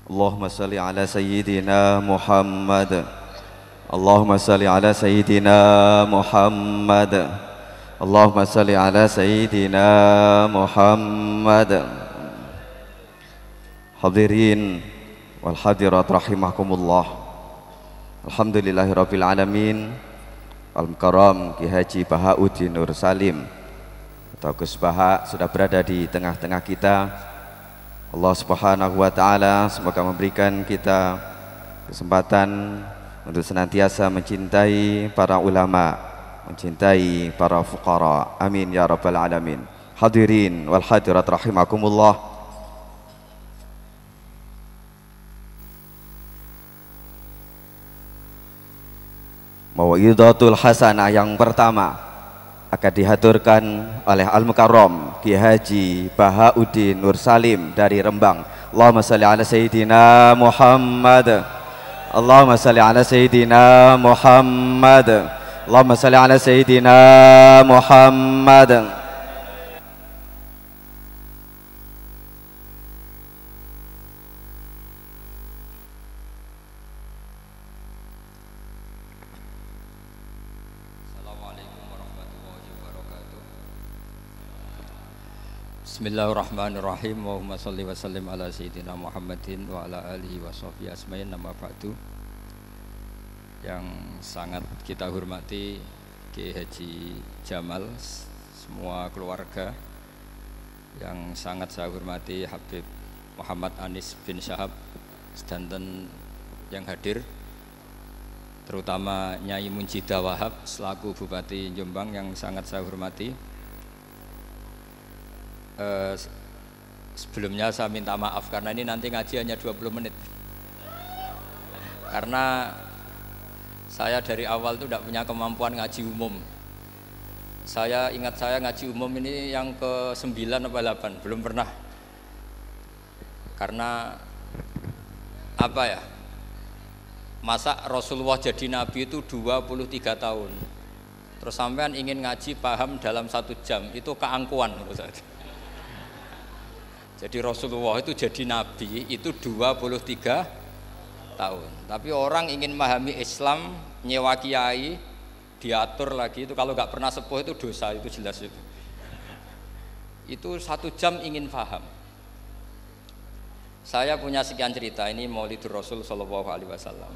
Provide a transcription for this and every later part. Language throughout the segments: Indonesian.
Allahumma salli ala Sayyidina Muhammad. Allahumma salli ala Sayyidina Muhammad. Allahumma salli ala Sayyidina Muhammad. Hadirin wal hadirat rahimakumullah. Alhamdulillahirabbil alamin. Al-Mukarram Ki Haji Bahauddin Nur Salim atau Gus Baha sudah berada di tengah-tengah kita. Allah Subhanahu wa taala semoga memberikan kita kesempatan untuk senantiasa mencintai para ulama, mencintai para fuqara. Amin ya rabbal alamin. Hadirin wal hadirat rahimakumullah. Mau'izatul hasanah yang pertama akan dihaturkan oleh Al-Mukarram Ki Haji Bahauddin Nur Salim dari Rembang. Allahumma salli ala Sayyidina Muhammad. Allahumma salli ala Sayyidina Muhammad. Allahumma salli ala Sayyidina Muhammad. Bismillahirrahmanirrahim. Allahumma sholli wa sallim ala sayyidina Muhammadin wa ala alihi wa sahbihi asma'in. Nama ba'du. Yang sangat kita hormati Ki Haji Jamal, semua keluarga. Yang sangat saya hormati Habib Muhammad Anis bin Syahab sedanten yang hadir, terutama Nyai Munjidah Wahab selaku Bupati Jombang yang sangat saya hormati. Sebelumnya saya minta maaf karena ini nanti ngaji hanya 20 menit karena saya dari awal itu tidak punya kemampuan ngaji umum. Saya ingat saya ngaji umum ini yang ke 9 atau 8, belum pernah. Karena apa ya, masa Rasulullah jadi Nabi itu 23 tahun terus sampean ingin ngaji paham dalam 1 jam, itu keangkuhan menurut saya. Jadi Rasulullah itu jadi Nabi itu 23 tahun. Tapi orang ingin memahami Islam, nyewa kiai, diatur lagi, itu kalau nggak pernah sepuh itu dosa, itu jelas itu. Itu 1 jam ingin paham. Saya punya sekian cerita, ini Maulidur Rasul Sallallahu Alaihi Wasallam.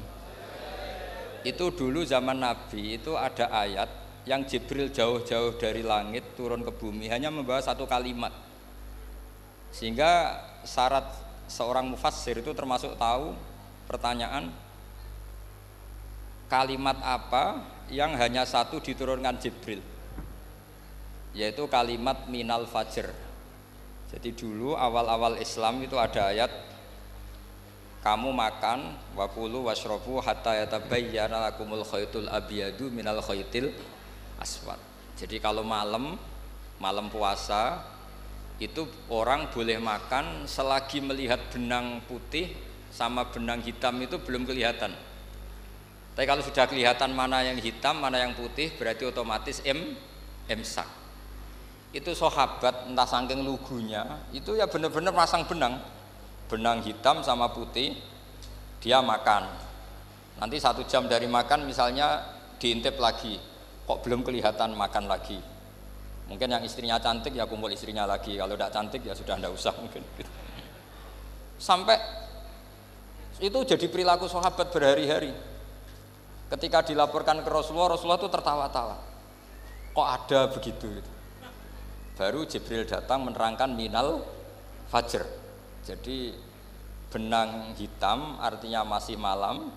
Itu dulu zaman Nabi itu ada ayat yang Jibril jauh-jauh dari langit turun ke bumi hanya membawa 1 kalimat. Sehingga syarat seorang mufassir itu termasuk tahu pertanyaan kalimat apa yang hanya 1 diturunkan Jibril, yaitu kalimat minal fajr. Jadi dulu awal-awal Islam itu ada ayat kamu makan wakulu washrobu hatta yatabayyana lakumul khaytul abyadu minal khaytil aswad. Jadi kalau malam puasa itu orang boleh makan selagi melihat benang putih sama benang hitam itu belum kelihatan. Tapi kalau sudah kelihatan mana yang hitam, mana yang putih, berarti otomatis imsak. Itu sahabat entah saking lugunya, itu ya benar-benar masang benang hitam sama putih, dia makan. Nanti 1 jam dari makan misalnya diintip lagi, kok belum kelihatan, makan lagi. Mungkin yang istrinya cantik ya kumpul istrinya lagi, kalau tidak cantik ya sudah tidak usah mungkin. Sampai itu jadi perilaku sahabat berhari-hari. Ketika dilaporkan ke Rasulullah, Rasulullah itu tertawa-tawa. Kok ada begitu? Baru Jibril datang menerangkan minal fajr. Jadi benang hitam artinya masih malam,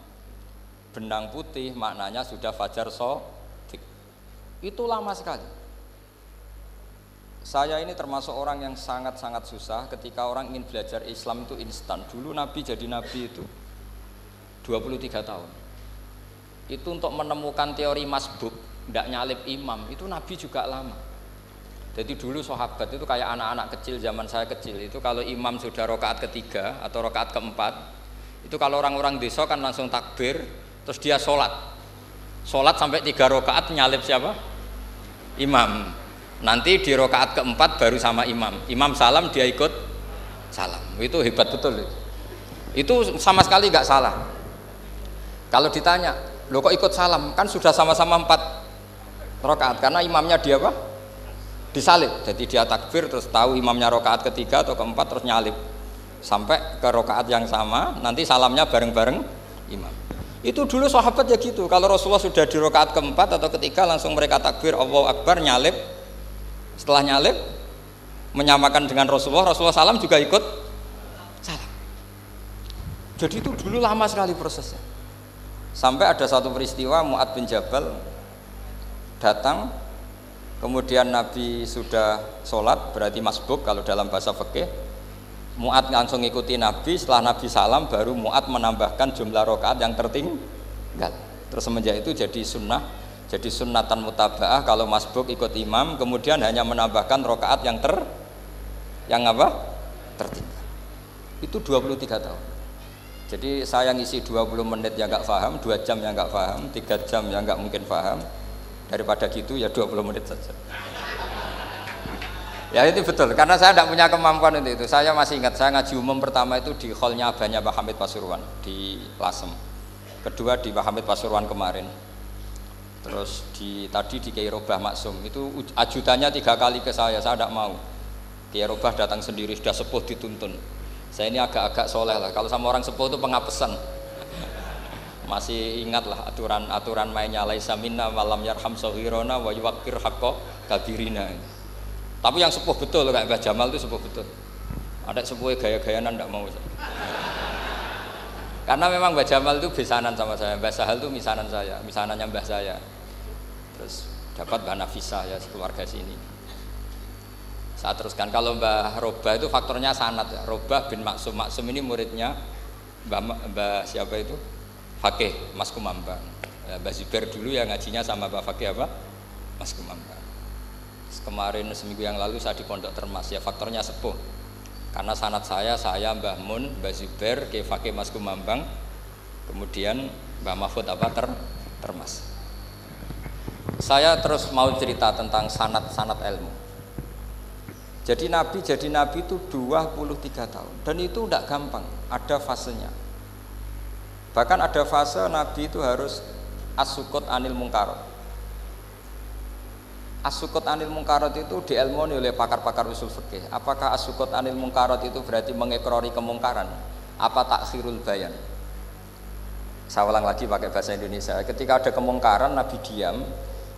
benang putih maknanya sudah fajar shadiq. Itu lama sekali. Saya ini termasuk orang yang sangat-sangat susah ketika orang ingin belajar Islam itu instan. Dulu Nabi jadi Nabi itu 23 tahun. Itu untuk menemukan teori masbuk, tidak nyalip imam, itu Nabi juga lama. Jadi dulu sahabat itu kayak anak-anak kecil zaman saya kecil, itu kalau imam sudah rakaat ketiga atau rakaat keempat, itu kalau orang-orang desa kan langsung takbir, terus dia sholat sampai 3 rakaat nyalip siapa? Imam. Nanti di rakaat keempat baru sama imam salam dia ikut salam. Itu hebat betul itu. Itu sama sekali nggak salah. Kalau ditanya, lo kok ikut salam? Kan sudah sama-sama 4 rakaat karena imamnya dia apa? Disalib. Jadi dia takbir terus tahu imamnya rakaat ketiga atau keempat terus nyalip sampai ke rakaat yang sama. Nanti salamnya bareng-bareng imam. Itu dulu sahabat ya gitu. Kalau Rasulullah sudah di rakaat keempat atau ketiga langsung mereka takbir Allahu Akbar nyalip. Setelah nyalip menyamakan dengan Rasulullah salam juga ikut salam. Jadi itu dulu lama sekali prosesnya. Sampai ada satu peristiwa Mu'ad bin Jabal datang, kemudian Nabi sudah sholat, berarti masbuk kalau dalam bahasa fikih. Mu'ad langsung ikuti Nabi, setelah Nabi salam baru Mu'ad menambahkan jumlah rakaat yang tertinggal. Terus semenjak itu jadi sunnah, jadi sunnatan mutaba'ah kalau masbuk ikut imam, kemudian hanya menambahkan rakaat yang tertinggal. Itu 23 tahun. Jadi saya ngisi 20 menit yang nggak paham, 2 jam yang nggak paham, 3 jam yang nggak mungkin paham. Daripada gitu ya 20 menit saja. Ya itu betul, karena saya tidak punya kemampuan untuk itu. Saya masih ingat, saya ngaji umum pertama itu di hallnya abahnya Pak Hamid Pasuruan di Lasem. Kedua di Pak Hamid Pasuruan kemarin. Terus tadi di Kiai Robah Maksum, itu ajudannya 3 kali ke saya tidak mau. Kiai Robah datang sendiri, sudah sepuh dituntun. Saya ini agak-agak soleh lah, kalau sama orang sepuh itu pengapesan. Masih ingat lah aturan mainnya, laisa minna malam yarham sahirona wa yuwaqir haqqa kabirina. Tapi yang sepuh betul kayak Mbah Jamal itu sepuh betul. Ada sepuh gaya-gayaan enggak mau. Karena memang Mbah Jamal itu besanan sama saya, Mbah Sahal itu misanan saya, misanannya Mbah saya. Terus dapat Mbah Nafisa ya keluarga sini. Saya teruskan, kalau Mbah Robah itu faktornya sanad ya. Robah bin Maksum, Maksum ini muridnya Mbah siapa itu? Fakih Mas Kumambang. Mbah Zubair dulu ya ngajinya sama Mbah Fakih apa? Mas Kumambang. Kemarin seminggu yang lalu saya di Pondok Termas ya, faktornya sepuh. Karena sanad saya Mbah Mun, Mbah Zubair, Kiai Fakih Mas Kumambang, kemudian Mbah Mahfud apa Termas. Saya terus mau cerita tentang sanad ilmu. Jadi Nabi itu 23 tahun dan itu tidak gampang, ada fasenya. Bahkan ada fase Nabi itu harus as-sukut anil mungkarat. As-sukut anil mungkarat itu diilmoni oleh pakar-pakar usul fikih. Apakah as-sukut anil mungkarat itu berarti mengikrori kemungkaran? Apa takhirul bayan? Saya ulang lagi pakai bahasa Indonesia. Ketika ada kemungkaran Nabi diam,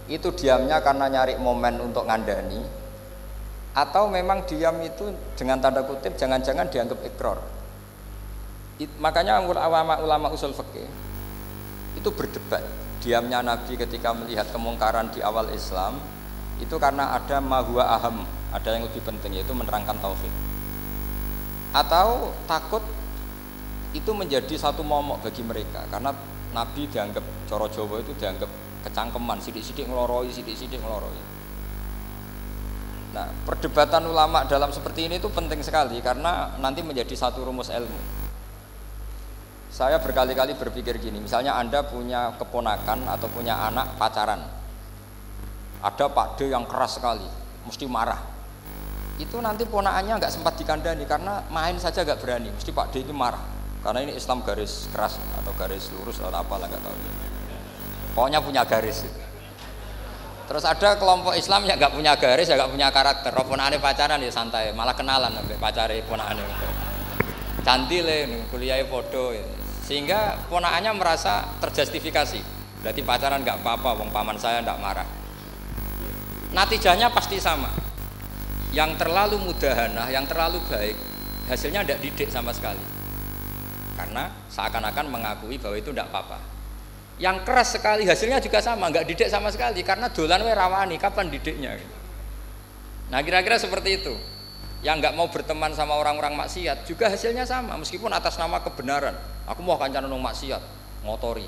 itu diamnya karena nyari momen untuk ngandani, atau memang diam itu dengan tanda kutip jangan-jangan dianggap ikrar. Makanya ulama usul fikih itu berdebat. Diamnya Nabi ketika melihat kemungkaran di awal Islam itu karena ada ma huwa aham, ada yang lebih penting yaitu menerangkan tauhid. Atau takut itu menjadi satu momok bagi mereka karena Nabi dianggap coro Jawa itu dianggap kecangkeman, sidik-sidik ngeloroi. Nah, perdebatan ulama dalam seperti ini itu penting sekali karena nanti menjadi satu rumus ilmu. Saya berkali-kali berpikir gini, misalnya Anda punya keponakan atau punya anak pacaran. Ada Pak D yang keras sekali, mesti marah. Itu nanti ponakannya nggak sempat dikandani karena main saja nggak berani, mesti Pak D itu marah. Karena ini Islam garis keras atau garis lurus atau apalah nggak tahu. Pokoknya punya garis. Terus ada kelompok Islam yang nggak punya garis, ya nggak punya karakter. Ponakane pacaran ya santai, malah kenalan sampai pacare ponakane. Cantik le, kuliahnya podo, sehingga ponakannya merasa terjustifikasi. Berarti pacaran nggak apa-apa, wong paman saya nggak marah. Natijahnya pasti sama. Yang terlalu mudahanah, yang terlalu baik, hasilnya tidak didik sama sekali. Karena seakan-akan mengakui bahwa itu tidak apa-apa. Yang keras sekali hasilnya juga sama, nggak didik sama sekali karena dolan we rawani, kapan didiknya? Nah kira-kira seperti itu. Yang nggak mau berteman sama orang-orang maksiat juga hasilnya sama, meskipun atas nama kebenaran. Aku mau kancanan nang maksiat, ngotori.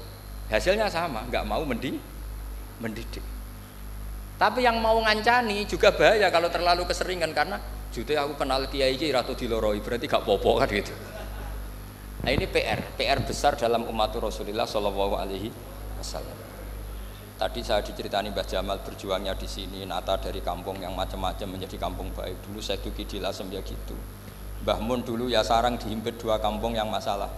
Hasilnya sama, nggak mau mendidik. Tapi yang mau ngancani juga bahaya kalau terlalu keseringan karena jute aku kenal kiai iki ratu diloroi, berarti gak popo kan gitu. Nah ini PR besar dalam umat Rasulullah Shallallahu Alaihi Wasallam. Tadi saya diceritani Mbah Jamal berjuangnya di sini, nata dari kampung yang macam-macam menjadi kampung baik. Dulu saya duki di Lasem ya gitu. Mbah Mun dulu ya sarang dihimpit 2 kampung yang masalah.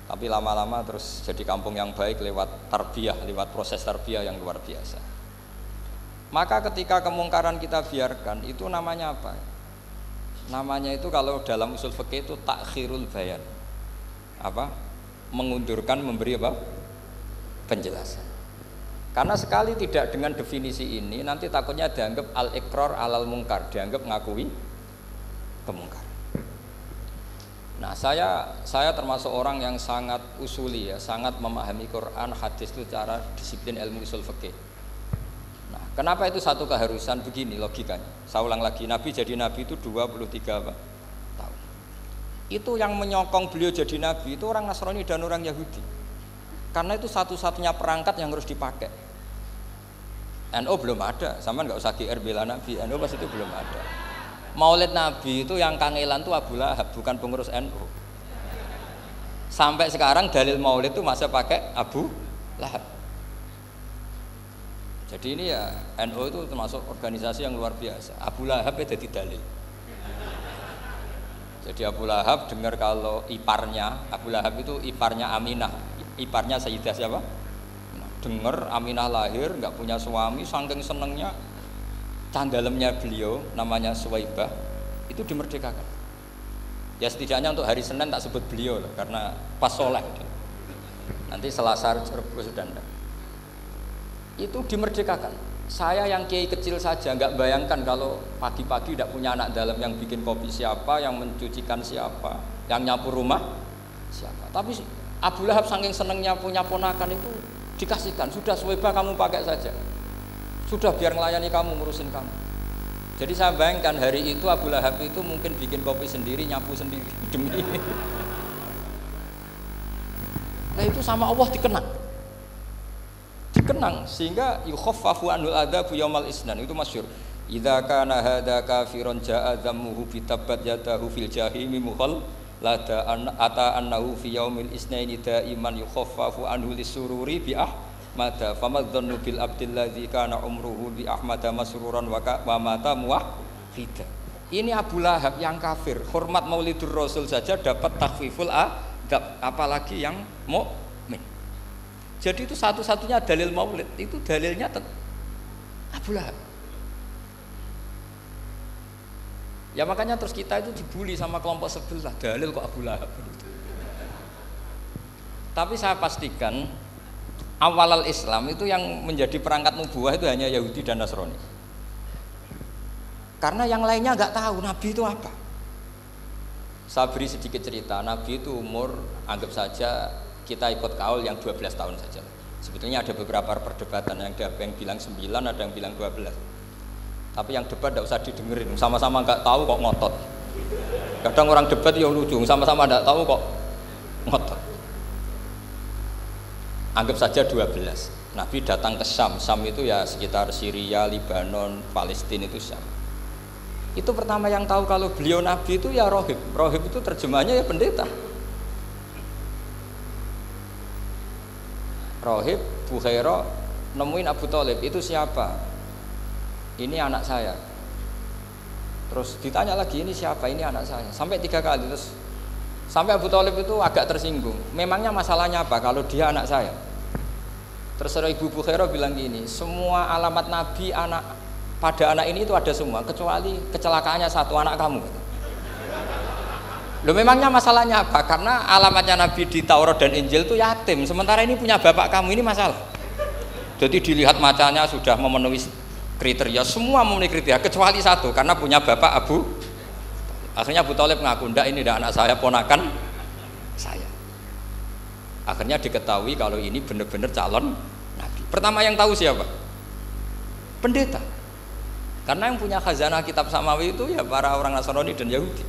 Tapi lama-lama terus jadi kampung yang baik lewat tarbiyah, lewat proses tarbiyah yang luar biasa. Maka ketika kemungkaran kita biarkan, itu namanya apa? Namanya itu kalau dalam usul fikih itu takhirul bayan. Apa? Mengundurkan memberi apa? Penjelasan. Karena sekali tidak dengan definisi ini, nanti takutnya dianggap al-iqrar alal mungkar, dianggap ngakui kemungkaran. Nah, saya termasuk orang yang sangat usuli ya, sangat memahami Quran, hadis itu secara disiplin ilmu usul fikih. Nah, kenapa itu satu keharusan? Begini logikanya. Saya ulang lagi, Nabi jadi Nabi itu 23 tahun. Itu yang menyokong beliau jadi Nabi itu orang Nasrani dan orang Yahudi. Karena itu satu-satunya perangkat yang harus dipakai. NU belum ada, sama nggak usah GR bela Nabi. NU pas itu belum ada. Maulid Nabi itu yang kangelan itu Abu Lahab, bukan pengurus NU. Sampai sekarang dalil Maulid itu masih pakai Abu Lahab. Jadi ini ya NU itu termasuk organisasi yang luar biasa. Abu Lahab ya jadi dalil. Jadi Abu Lahab dengar kalau iparnya, Abu Lahab itu iparnya Aminah, iparnya Sayyidah siapa? Dengar Aminah lahir nggak punya suami, saking senengnya candalemnya beliau namanya Suwaibah itu dimerdekakan. Ya setidaknya untuk hari Senin tak sebut beliau loh, karena pas soleh. Nanti Selasa Rabu sudah enggak. Itu dimerdekakan. Saya yang kiai kecil saja nggak bayangkan kalau pagi-pagi tidak punya anak dalam, yang bikin kopi siapa, yang mencucikan siapa, yang nyapu rumah siapa. Tapi Abu Lahab saking senengnya punya ponakan itu dikasihkan, sudah Suwaibah kamu pakai saja, sudah biar melayani kamu, ngurusin kamu. Jadi saya bayangkan hari itu Abu Lahab itu mungkin bikin kopi sendiri, nyapu sendiri demi ini. Nah itu sama Allah dikenang sehingga yukhaffafu anul adzabu yaumal isnan, itu masyhur. Idza kana hadza kafiron jaa dhammuhu bitabbat yadahu fil jahimi mukhal lada ata annahu fi yaumil isnaini daiman yukhaffafu anhu lisururi bi ahmada famadzannu bil abdil ladzi kana umruhu bi ahmada masruran wa mata muwahhida. Ini Abu Lahab yang kafir, hormat Maulidur Rasul saja dapat takhfiful adzab, apalagi yang mukmin. Jadi itu satu-satunya dalil Maulid, itu dalilnya Abu Lahab. Ya makanya terus kita itu dibully sama kelompok sebelah, dalil kok Abu Lahab. Tapi saya pastikan awal Islam itu yang menjadi perangkat nubuah itu hanya Yahudi dan Nasrani. Karena yang lainnya nggak tahu Nabi itu apa. Saya beri sedikit cerita, Nabi itu umur anggap saja kita ikut kaul yang 12 tahun saja. Sebetulnya ada beberapa perdebatan, yang bilang 9, ada yang bilang 12. Tapi yang debat tidak usah didengerin, sama-sama nggak tahu kok ngotot. Kadang orang debat ya lucu, sama-sama nggak tahu kok ngotot. Anggap saja 12. Nabi datang ke Syam. Syam itu ya sekitar Syria, Libanon, Palestina, itu Syam. Itu pertama yang tahu kalau beliau Nabi itu ya rohib. Rohib itu terjemahnya ya pendeta. Rohib, Bukhaira nemuin Abu Thalib, itu siapa? Ini anak saya. Terus ditanya lagi, ini siapa? Ini anak saya. Sampai 3 kali. Terus sampai Abu Thalib itu agak tersinggung. Memangnya masalahnya apa kalau dia anak saya? Terus Ibu Bukhaira bilang gini, semua alamat Nabi pada anak ini itu ada semua, kecuali kecelakaannya satu, anak kamu. Loh memangnya masalahnya apa? Karena alamatnya Nabi di Taurat dan Injil itu yatim, sementara ini punya bapak kamu, ini masalah. Jadi dilihat macanya sudah memenuhi kriteria, semua memenuhi kriteria kecuali satu, karena punya bapak Abu. Akhirnya Abu Thalib ngaku, ndak, ini ndak anak saya, ponakan saya. Akhirnya diketahui kalau ini benar-benar calon Nabi. Pertama yang tahu siapa? Pendeta. Karena yang punya khazanah kitab samawi itu ya para orang Nasrani dan Yahudi.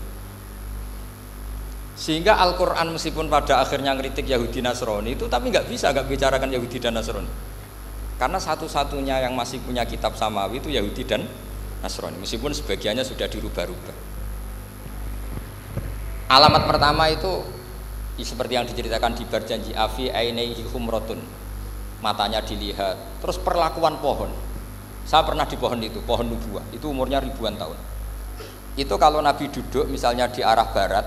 Sehingga Al-Quran meskipun pada akhirnya ngeritik Yahudi Nasrani itu, tapi nggak bicarakan Yahudi dan Nasrani. Karena satu-satunya yang masih punya kitab samawi itu Yahudi dan Nasrani, meskipun sebagiannya sudah dirubah-rubah. Alamat pertama itu seperti yang diceritakan di berjanji, afi ainaihi humratun, matanya dilihat. Terus perlakuan pohon, saya pernah di pohon itu, pohon nubuah, itu umurnya ribuan tahun. itu kalau Nabi duduk misalnya di arah barat,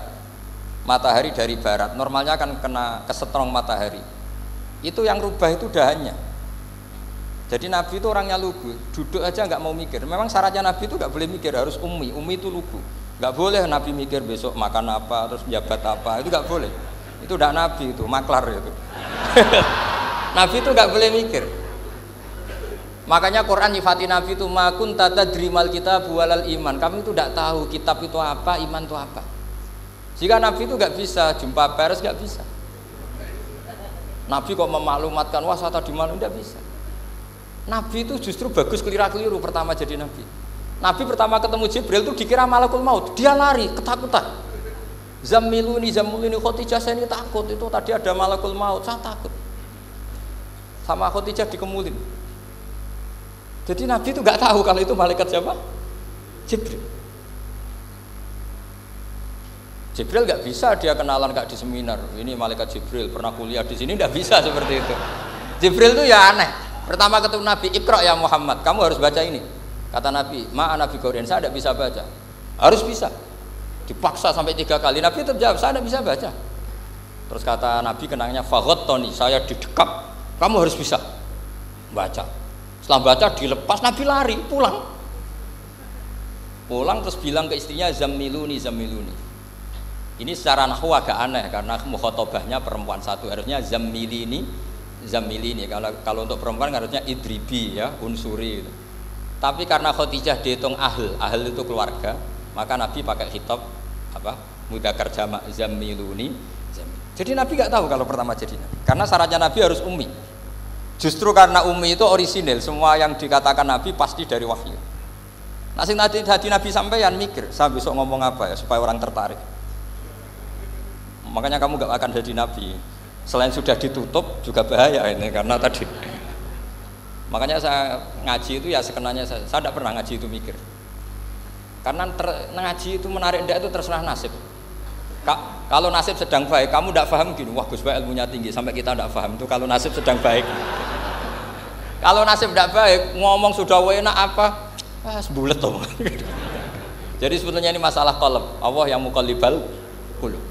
matahari dari barat, normalnya akan kena kesetrong matahari. Itu yang rubah itu dahannya. Jadi Nabi itu orangnya lugu, duduk aja nggak mau mikir. Memang syaratnya Nabi itu nggak boleh mikir, harus ummi itu lugu. Nggak boleh Nabi mikir besok makan apa, terus jabat apa, itu nggak boleh. Itu udah Nabi itu, maklar itu. Nabi itu nggak boleh mikir. Makanya Quran nyifati Nabi itu makun tata drimal kitab walal iman. Kami itu tidak tahu kitab itu apa, iman itu apa. Jika Nabi itu nggak bisa jumpa pers, nggak bisa. Nabi kok memaklumatkan wasata di mana, nggak bisa. Nabi itu justru bagus keliru pertama jadi Nabi. Nabi pertama ketemu Jibril itu dikira malakul maut, dia lari ketakutan. Zamiluni Khadijah, saya ini takut, itu tadi ada malakul maut, saya takut. Sama Khadijah dikemulin. Jadi Nabi itu nggak tahu kalau itu malaikat siapa? Jibril. Jibril nggak bisa dia kenalan kayak di seminar. Ini malaikat Jibril pernah kuliah di sini, nggak bisa seperti itu. Jibril itu ya aneh. Pertama ketemu Nabi, Iqra ya Muhammad, kamu harus baca ini. Kata Nabi, Nabi Qur'an, saya tidak bisa baca. Harus bisa. Dipaksa sampai 3 kali. Nabi tetap jawab, saya tidak bisa baca. Terus kata Nabi kenangnya, Tony, saya didekap. Kamu harus bisa baca. Setelah baca dilepas, Nabi lari pulang terus bilang ke istrinya zamiluni. Ini secara nahwu agak aneh karena mukhatabahnya perempuan satu, harusnya zamilini. Kalau untuk perempuan harusnya idribi ya, unsuri gitu. Tapi karena Khadijah dihitung ahl itu keluarga, maka Nabi pakai khitab mudzakkar jamak zamiluni. Jadi Nabi nggak tahu kalau pertama jadi Nabi, karena syaratnya Nabi harus ummi. Justru karena ummi itu orisinil, semua yang dikatakan Nabi pasti dari wahyu. Nasib Nabi sampeyan mikir, saya besok ngomong apa ya supaya orang tertarik. Makanya kamu gak akan jadi Nabi. Selain sudah ditutup juga bahaya ini karena tadi. Makanya saya ngaji itu ya sekenanya saya tidak pernah ngaji itu mikir. Karena ngaji itu menarik ndak itu terserah nasib. Kalau nasib sedang baik, kamu tidak paham gini, wah Gus Baik ilmunya tinggi sampai kita tidak paham itu kalau nasib sedang baik. Kalau nasib tidak baik, ngomong sudah enak apa, sebulet tuh. Jadi sebetulnya ini masalah qalb. Allah yang muqallibal qulub.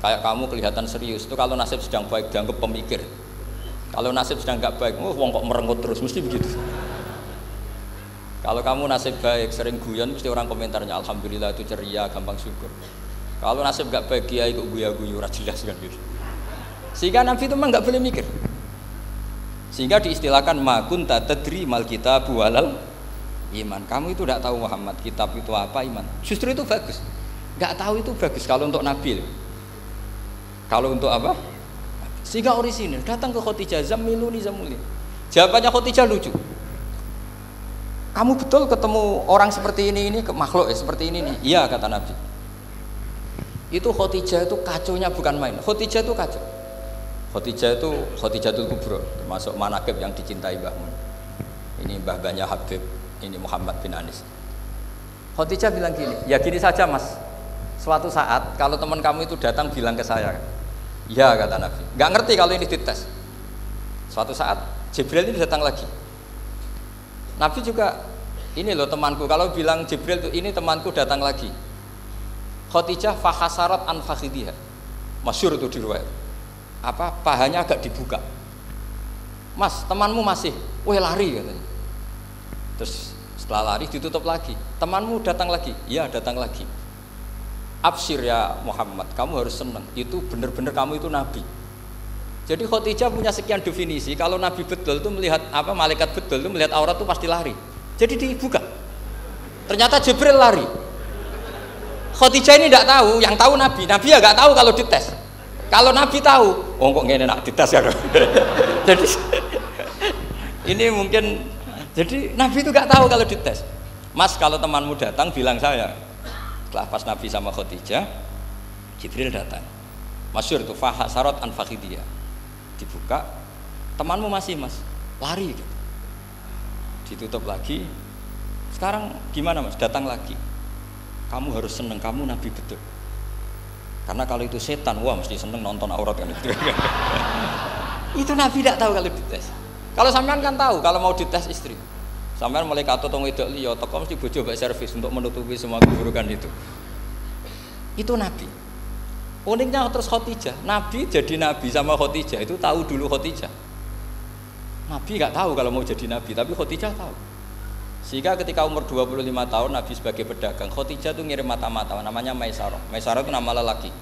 Kayak kamu kelihatan serius itu kalau nasib sedang baik dianggap pemikir. Kalau nasib sedang nggak baik, wong kok merengut terus, mesti begitu. Kalau kamu nasib baik, sering guyon, mesti orang komentarnya alhamdulillah itu ceria, gampang syukur. Kalau nasib nggak baik, kiai kok guya-guyu, jelas kan gitu. Sehingga Nabi itu memang nggak boleh mikir. Sehingga diistilahkan makun tadri mal kitab walal iman. Kamu itu tidak tahu Muhammad, kitab itu apa, iman. Justru itu bagus. Nggak tahu itu bagus kalau untuk Nabi. Kalau untuk apa? Sehingga orisinil datang ke Khadijah, zamiluni. Jawabannya Khadijah lucu. Kamu betul ketemu orang seperti ini ke makhluk ya seperti ini nih. Iya kata Nabi. Itu Khadijah itu kacaunya bukan main. Khadijah itu kacau. Khadijatul Kubra, termasuk manaqib yang dicintai Mbah Mun. Ini mbah-mbahnya Habib, ini Muhammad bin Anis. Khadijah bilang gini, ya gini saja Mas. Suatu saat kalau teman kamu itu datang bilang ke saya, ya kata Nabi. Nggak ngerti kalau ini dites. Suatu saat Jibril ini datang lagi. Nabi juga, ini loh temanku. Kalau bilang Jibril itu ini temanku datang lagi. Khadijah fahasarat an fakhidiha. Masyhur itu di riwayat. Pahanya agak dibuka. Mas, temanmu masih, lari katanya. Terus setelah lari ditutup lagi. Temanmu datang lagi, iya datang lagi. Absyir ya Muhammad, kamu harus senang. Itu benar-benar kamu itu Nabi. Jadi Khadijah punya sekian definisi. Kalau Nabi betul itu melihat malaikat betul itu melihat aurat itu pasti lari. Jadi dibuka. Ternyata Jibril lari. Khadijah ini tidak tahu, yang tahu Nabi. Nabi ya nggak tahu kalau dites. Kalau Nabi tahu, kok ngene nak dites ya. Jadi ini mungkin, jadi Nabi itu nggak tahu kalau dites. Mas, kalau temanmu datang bilang saya. Setelah pas Nabi sama Khadijah, Jibril datang. Masyhur itu fahasarat an fakhidiyah. Dibuka, temanmu masih Mas, lari gitu. Ditutup lagi. Sekarang gimana Mas? Datang lagi. Kamu harus seneng, kamu Nabi betul. Karena kalau itu setan, wah mesti seneng nonton aurat kan itu. Itu Nabi tidak tahu kalau dites. Kalau sampean kan tahu kalau mau dites istri. Sampean mulai katut wong wedok liya teko mesti bojo mbak servis untuk menutupi semua keburukan itu. Itu Nabi. Uniknya terus Khadijah, Nabi jadi Nabi sama Khadijah itu tahu dulu Khadijah. Nabi nggak tahu kalau mau jadi Nabi, tapi Khadijah tahu. Sehingga ketika umur 25 tahun Nabi sebagai pedagang, Khadijah itu ngirim mata-mata namanya Maisarah. Maisarah itu nama lelaki.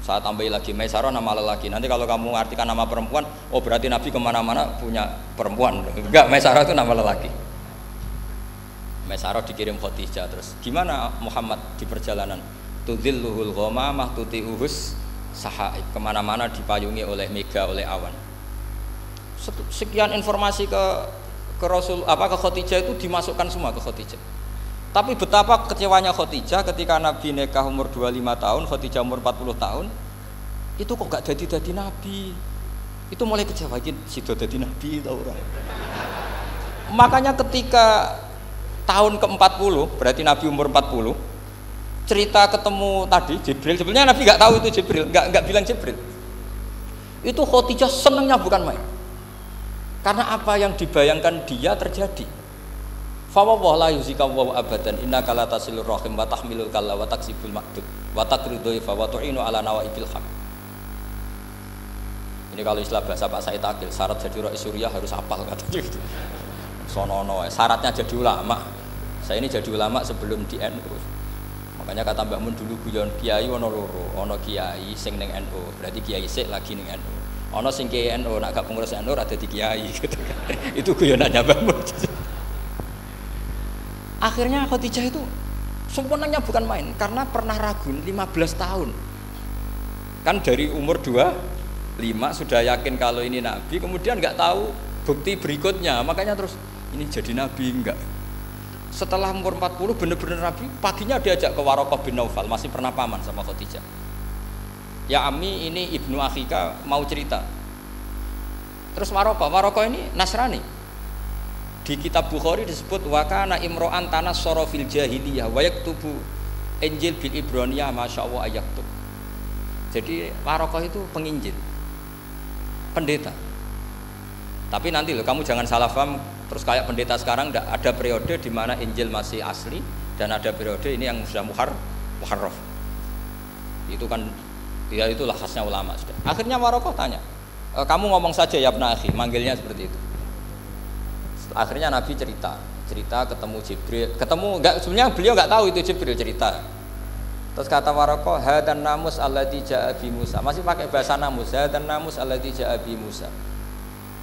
Saya tambahin lagi Maisarah nama lelaki. Nanti kalau kamu artikan nama perempuan, oh berarti Nabi kemana-mana punya perempuan. Enggak, Maisarah itu nama lelaki. Maisarah dikirim Khadijah terus. Gimana Muhammad di perjalanan? Tudzilluhul ghamamah tuti'uhus sahaib, kemana-mana dipayungi oleh mega, oleh awan. Sekian informasi ke Rasul ke Khadijah itu dimasukkan semua ke Khadijah. Tapi betapa kecewanya Khadijah ketika Nabi nikah umur 25 tahun, Khadijah umur 40 tahun, itu kok gak jadi Nabi. Itu mulai kecewa, sido jadi Nabi tau ora. Makanya ketika tahun ke-40, berarti Nabi umur 40, cerita ketemu tadi Jibril, sebenarnya Nabi nggak tahu itu Jibril, nggak bilang Jibril. Itu Khadijah senangnya bukan main, karena apa yang dibayangkan dia terjadi. Fawwah la yuzika wa abadan innaka la tasilur rahim wa tahmilul kalla wa taksibul maqdud wa taqridu fa wa tu'inu ala nawaibil haq. Ini kalau istilah bahasa Pak Said Akil, syarat jadi rais Suriah harus hafal katanya gitu. Sonono, syaratnya jadi ulama. Saya ini jadi ulama sebelum di NU. Makanya kata Mbah Mun dulu guyon kiai ono loro, ono kiai sing ning NU, berarti kiai sik lagi ning NU. Ono sing kiai NU nak gak pengurus NU ora dadi kiai gitu kan. Itu guyonannya Mbah Mun. Akhirnya Khadijah itu sempurnanya bukan main karena pernah ragu 15 tahun. Kan dari umur 25 sudah yakin kalau ini Nabi, kemudian nggak tahu bukti berikutnya, makanya terus ini jadi Nabi enggak. Setelah umur 40 benar-benar Nabi, paginya diajak ke Waraqah bin Naufal, masih pernah paman sama Khadijah. Ya Ami, ini ibnu akhika mau cerita. Terus Waraqah ini Nasrani. Di kitab Bukhari disebut wakana imro'an tanas sorofil jahiliyah wa yaktubu Injil bil Ibraniyah masyaallah ayaktub. Jadi Waraqah itu penginjil, pendeta. Tapi nanti loh, kamu jangan salah paham. Terus kayak pendeta sekarang ada periode di mana Injil masih asli dan ada periode ini yang sudah muharraf. Itu kan ya itulah khasnya ulama sudah. Akhirnya Waraqah tanya, kamu ngomong saja ya Ibnu Akhi, manggilnya seperti itu. Akhirnya Nabi cerita ketemu Jibril, sebenarnya beliau nggak tahu itu Jibril cerita. Terus kata Waraqah, hadan namus alladzi ja'a bi Musa. Masih pakai bahasa namus, hadan namus alladzi ja'a bi Musa.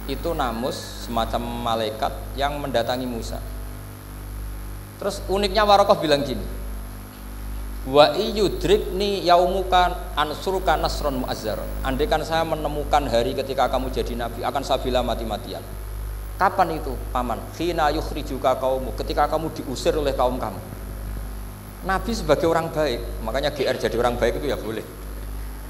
Itu namus semacam malaikat yang mendatangi Musa. Terus uniknya Waraqah bilang gini, wa iyudrikni yaumuka ansuruka nasron mu'azzaron. Andaikan saya menemukan hari ketika kamu jadi nabi, akan saya bela mati-matian. Kapan itu paman? Khina yukhrijuka kaumu, ketika kamu diusir oleh kaum kamu. Nabi sebagai orang baik, makanya GR jadi orang baik itu ya boleh.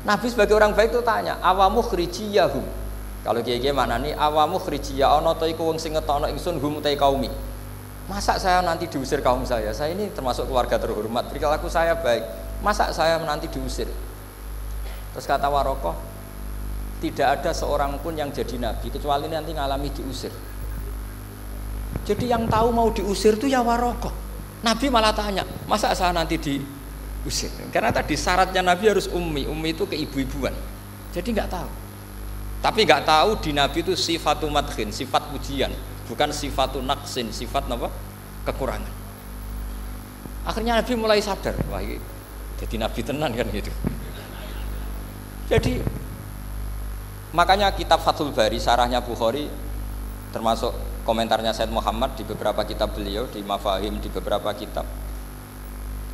Nabi sebagai orang baik itu tanya, awamu khrijiyahum. Kalau kiai-kiai mana nih awamu khrijiyah ana ta iku wong sing ngetokno ingsun hum ta kaumi. Masa saya nanti diusir kaum saya? Saya ini termasuk keluarga terhormat, perilaku saya baik. Masa saya nanti diusir? Terus kata Waraqah, tidak ada seorang pun yang jadi nabi kecuali nanti ngalami diusir. Jadi yang tahu mau diusir itu ya Waraqah. Nabi malah tanya, masa saya nanti diusir? Karena tadi syaratnya Nabi harus ummi itu keibu-ibuan. Jadi nggak tahu. Tapi nggak tahu di Nabi itu sifatu madkhin, sifat pujian, bukan sifatu naqsin, sifat apa? Kekurangan. Akhirnya Nabi mulai sadar, wah ini jadi Nabi tenan kan gitu. Jadi makanya kitab Fathul Bari, sarahnya Bukhari, termasuk komentarnya Said Muhammad di beberapa kitab beliau, di Mafahim, di beberapa kitab.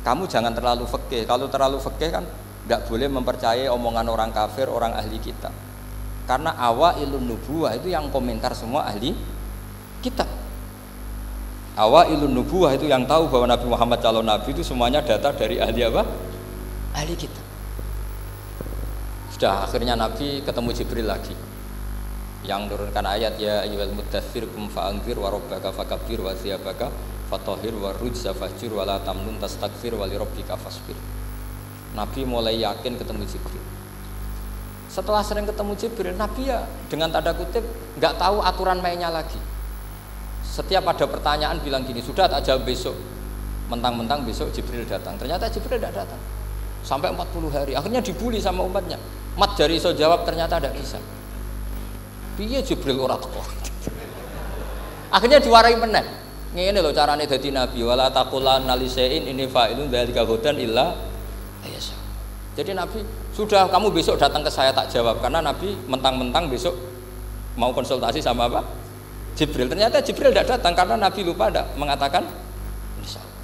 Kamu jangan terlalu fikih. Kalau terlalu fikih kan nggak boleh mempercayai omongan orang kafir, orang ahli kitab. Karena awailun nubuwah itu yang komentar semua ahli kitab. Awailun nubuwah itu yang tahu bahwa Nabi Muhammad calon nabi itu semuanya data dari ahli apa? Ahli kitab. Sudah akhirnya Nabi ketemu Jibril lagi yang turunkan ayat ya ayyuhal muddatsir qum fa'anzir wa rabbaka fakabbir wa thiyabaka fatahhir wa rujza fahjur wa la tamnun tastakfir wa li rabbika fasbir. Nabi mulai yakin ketemu Jibril. Setelah sering ketemu Jibril, Nabi ya dengan tanda kutip nggak tahu aturan mainnya lagi. Setiap ada pertanyaan bilang gini, sudah tak jawab besok. Mentang-mentang besok Jibril datang. Ternyata Jibril tidak datang. Sampai 40 hari. Akhirnya dibully sama umatnya. Mat jari iso jawab ternyata tidak bisa. Piye Jibril ora teko. Akhirnya diwarai meneh. Ngene lho carane dadi nabi, wala taqulanna lisein ini fa'ilun dzalika hudan illa ayasa. Jadi nabi, sudah kamu besok datang ke saya tak jawab karena nabi mentang-mentang besok mau konsultasi sama apa? Jibril. Ternyata Jibril tidak datang karena nabi lupa tidak mengatakan insya Allah.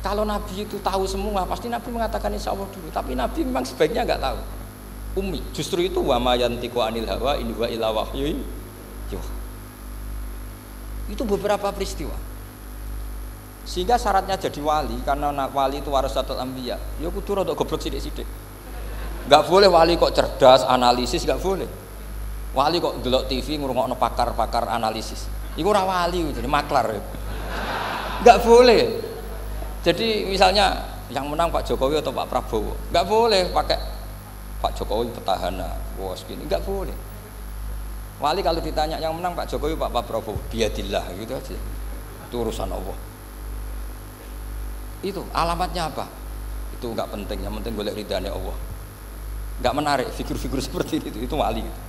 Kalau nabi itu tahu semua, pasti nabi mengatakan insya Allah dulu. Tapi nabi memang sebaiknya nggak tahu. Ummi. Justru itu wa ma yantiqu anil hawa in huwa illa wahyu yuha. Itu beberapa peristiwa. Sehingga syaratnya jadi wali, karena wali itu warasatul anbiya. Ya kudu rada goblok sithik-sithik. Enggak boleh wali kok cerdas, analisis enggak boleh. Wali kok delok TV ngrungokno pakar-pakar analisis. Iku ora wali, jadi maklar. Enggak boleh. Jadi misalnya yang menang Pak Jokowi atau Pak Prabowo, enggak boleh pakai Pak Jokowi petahana, wah segini, enggak boleh. Wali kalau ditanya yang menang Pak Jokowi Pak Prabowo, biadillah gitu aja. Itu urusan Allah. Itu alamatnya apa? Itu enggak penting, yang penting golek ridhanya Allah. Enggak menarik figur-figur seperti itu wali gitu.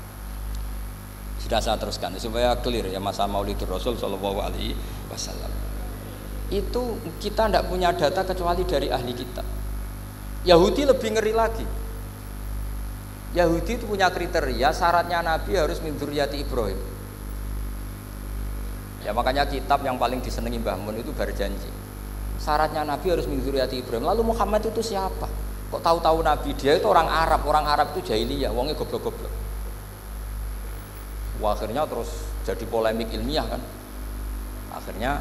Sudah saya teruskan supaya clear ya masa Maulidur Rasul sallallahu alaihi wasallam. Itu kita tidak punya data kecuali dari ahli kitab. Yahudi lebih ngeri lagi. Yahudi itu punya kriteria syaratnya Nabi harus min dzurriyyati Ibrahim. Ya makanya kitab yang paling disenangi Mbah Mun itu berjanji. Syaratnya Nabi harus min dzurriyyati Ibrahim. Lalu Muhammad itu siapa? Kok tahu-tahu Nabi? Dia itu orang Arab itu jahiliyah, wongnya goblok-goblok. Wah, akhirnya terus jadi polemik ilmiah kan. Akhirnya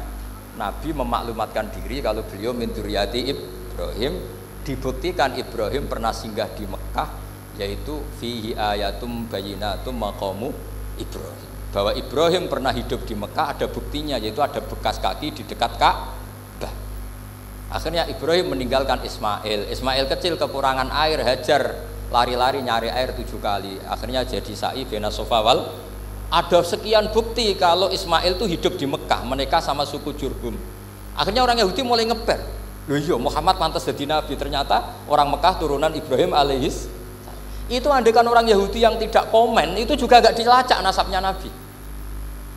Nabi memaklumatkan diri kalau beliau min dzurriyyati Ibrahim. Dibuktikan Ibrahim pernah singgah di Mekah, yaitu fihi ayatum bayyinatum maqamu Ibrahim. Bahwa Ibrahim pernah hidup di Mekah ada buktinya, yaitu ada bekas kaki di dekat Ka'bah. Akhirnya Ibrahim meninggalkan Ismail. Ismail kecil kekurangan air, Hajar lari-lari nyari air 7 kali. Akhirnya jadi sa'i bena Safa wal. Ada sekian bukti kalau Ismail itu hidup di Mekah, menikah sama suku Jurhum. Akhirnya orang Yahudi mulai ngeper. Loh iya, Muhammad pantas jadi nabi. Ternyata orang Mekah turunan Ibrahim alaihis. Itu andekan orang Yahudi yang tidak komen, itu juga gak dilacak nasabnya Nabi.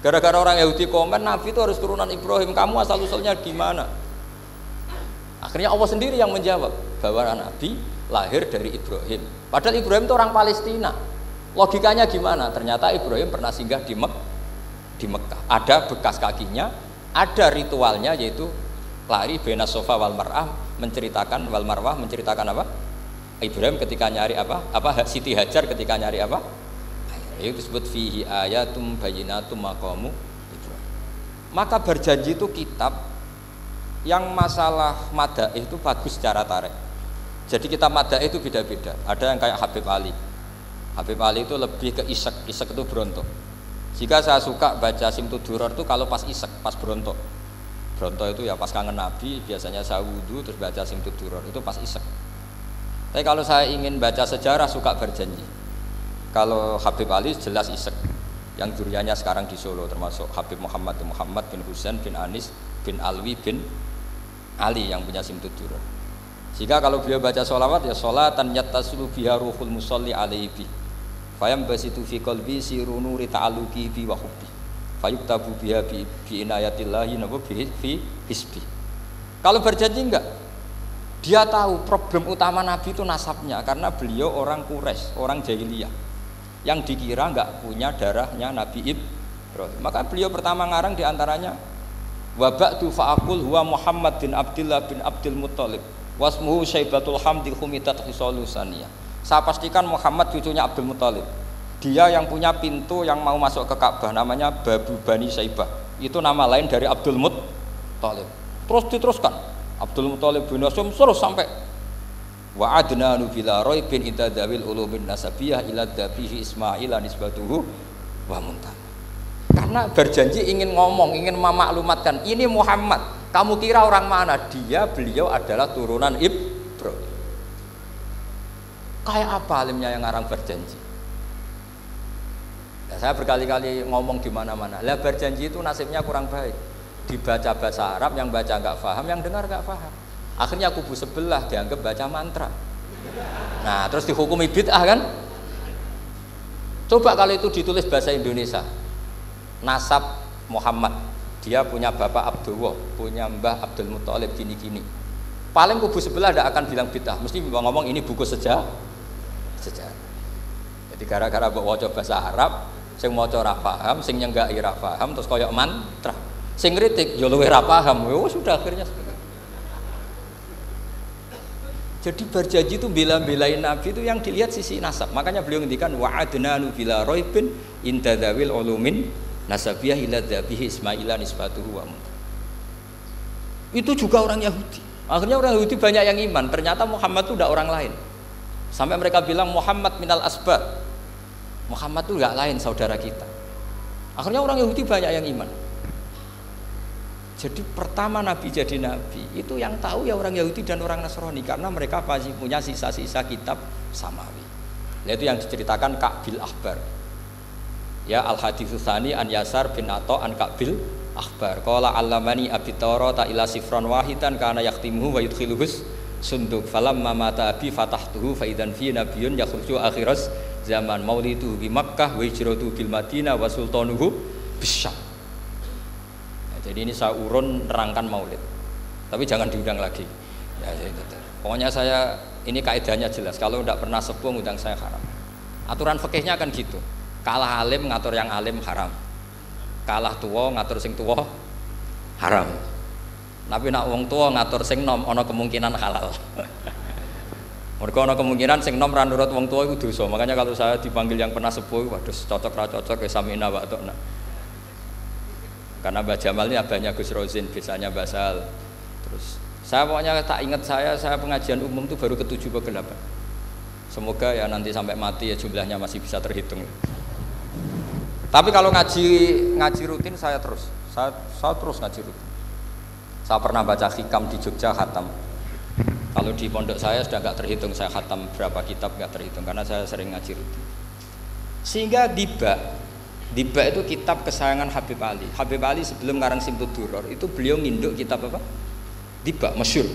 Gara-gara orang Yahudi komen, Nabi itu harus turunan Ibrahim. Kamu asal-usulnya gimana? Akhirnya Allah sendiri yang menjawab bahwa Nabi lahir dari Ibrahim. Padahal Ibrahim itu orang Palestina. Logikanya gimana? Ternyata Ibrahim pernah singgah di Mekah. Ada bekas kakinya, ada ritualnya yaitu lari bena Safa wal Marwah, menceritakan wal Marwah menceritakan apa? Ibrahim ketika nyari apa Siti Hajar ketika nyari apa itu disebut fihi ayatum bayyinatum maqamu Ibrahim. Maka berjanji itu kitab yang masalah madaih itu bagus secara tarik. Jadi kitab madaih itu beda-beda. Ada yang kayak Habib Ali itu lebih ke isek itu berontok. Jika saya suka baca Simtud Duror itu kalau pas isek, pas berontok itu ya pas kangen Nabi, biasanya saya wudu terus baca Simtud Duror itu pas isek. Tapi kalau saya ingin baca sejarah suka berjanji. Kalau Habib Ali jelas isek. Yang duriannya sekarang di Solo termasuk Habib Muhammad bin Husain bin Anis bin Alwi bin Ali yang punya Simtud Duror. Jika kalau beliau baca sholawat ya sholatan yattasulu biha ruhul musalli alaihi bi. Fayam basitu fi qalbi siru nuri ta'alluqi bi wa hubbi. Fayuktabu biha bi inayatillahi nabu fi hisbi. Kalau berjanji enggak? Dia tahu problem utama Nabi itu nasabnya karena beliau orang Quraisy, orang jahiliyah yang dikira enggak punya darahnya Nabi Ibrahim. Maka beliau pertama ngarang diantaranya wa ba'du fa'aqul huwa Muhammad bin Abdullah bin Abdul Muttalib wasmuhu Syaibatul Hamdil Humidat Khisalusaniyah. Saya pastikan Muhammad cucunya Abdul Muttalib. Dia yang punya pintu yang mau masuk ke Ka'bah namanya Babu Bani Syaibah. Itu nama lain dari Abdul Muttalib. Terus diteruskan Abdul Muttalib bin Hasyim terus sampai wa adnanu bila raibin itadawil ulumin nasabiyah ila dhabihi Ismail nisbatuhu wa muntah. Karena berjanji ingin ngomong, ingin memaklumatkan ini Muhammad. Kamu kira orang mana? Beliau adalah turunan Ibrahim. Kayak apa alimnya yang ngarang berjanji? Nah, saya berkali-kali ngomong di mana-mana. Lah berjanji itu nasibnya kurang baik. Dibaca bahasa Arab, yang baca nggak paham, yang dengar nggak paham. Akhirnya kubu sebelah dianggap baca mantra. Nah, terus dihukumi bid'ah kan? Coba kalau itu ditulis bahasa Indonesia. Nasab Muhammad, dia punya bapak Abdullah, punya mbah Abdul Muthalib gini-gini. Paling kubu sebelah tidak akan bilang bid'ah, mesti ngomong ini buku sejarah. Jadi gara-gara mbok waca bahasa Arab, sing maca ora paham, sing nyenggaki ora paham, terus koyok mantra. Sing kritik yo luwih ora paham. Sudah akhirnya. Jadi berjanji itu bela-belain Nabi itu yang dilihat sisi nasab. Makanya beliau ngendikan wa'adnanu bila raibin inda dzawil ulumin nasabiyah ila dzabihi ismaila nisbatuhu wa muntah. Itu juga orang Yahudi. Akhirnya orang Yahudi banyak yang iman. Ternyata Muhammad itu udah orang lain. Sampai mereka bilang Muhammad minal asbab. Muhammad itu enggak lain saudara kita. Akhirnya orang Yahudi banyak yang iman. Jadi pertama Nabi jadi Nabi itu yang tahu ya orang Yahudi dan orang Nasrani karena mereka pasti punya sisa-sisa kitab samawi. Yaitu yang diceritakan Ka'bil Akhbar. Ya al-haditsus tsani an Yasar bin Atha an Ka'bil Akhbar. Qala allamani abi Tawrata ila sifran wahidan kana yaqtimuhu wa yudkhiluhus sunduk falamma mata abi fatahtuhu fa idan fi nabiyyun yakhruju akhiras zaman maulidu bi Makkah wa hijratu bil Madinah wa sultanuhu bisyam. Jadi ini saya urun nerangkan maulid, tapi jangan diundang lagi. Ya, pokoknya saya ini kaidahnya jelas. Kalau tidak pernah sepuh undang saya haram. Aturan fikihnya kan gitu. Kalah alim ngatur yang alim haram. Kalah tua ngatur sing tua haram. Tapi nak wong tua ngatur sing nom, ono kemungkinan halal. Mereka ono kemungkinan sing nom ra nurut wong tua itu dosa. Makanya kalau saya dipanggil yang pernah sepuh, waduh cocok ra cocok ya samina wa ta'na. Karena Mbah Jamal ini abahnya Gus Rozin, biasanya Basal. Terus saya pokoknya tak ingat saya pengajian umum itu baru ke-7 ke 8. Semoga ya nanti sampai mati ya jumlahnya masih bisa terhitung. Tapi kalau ngaji rutin saya terus ngaji rutin. Saya pernah baca hikam di Jogja khatam. Kalau di pondok saya sudah nggak terhitung saya khatam berapa kitab nggak terhitung karena saya sering ngaji rutin. Sehingga Diba itu kitab kesayangan Habib Ali. Habib Ali sebelum ngarang Simtud Duror itu beliau nginduk kitab apa? Diba, masyhur.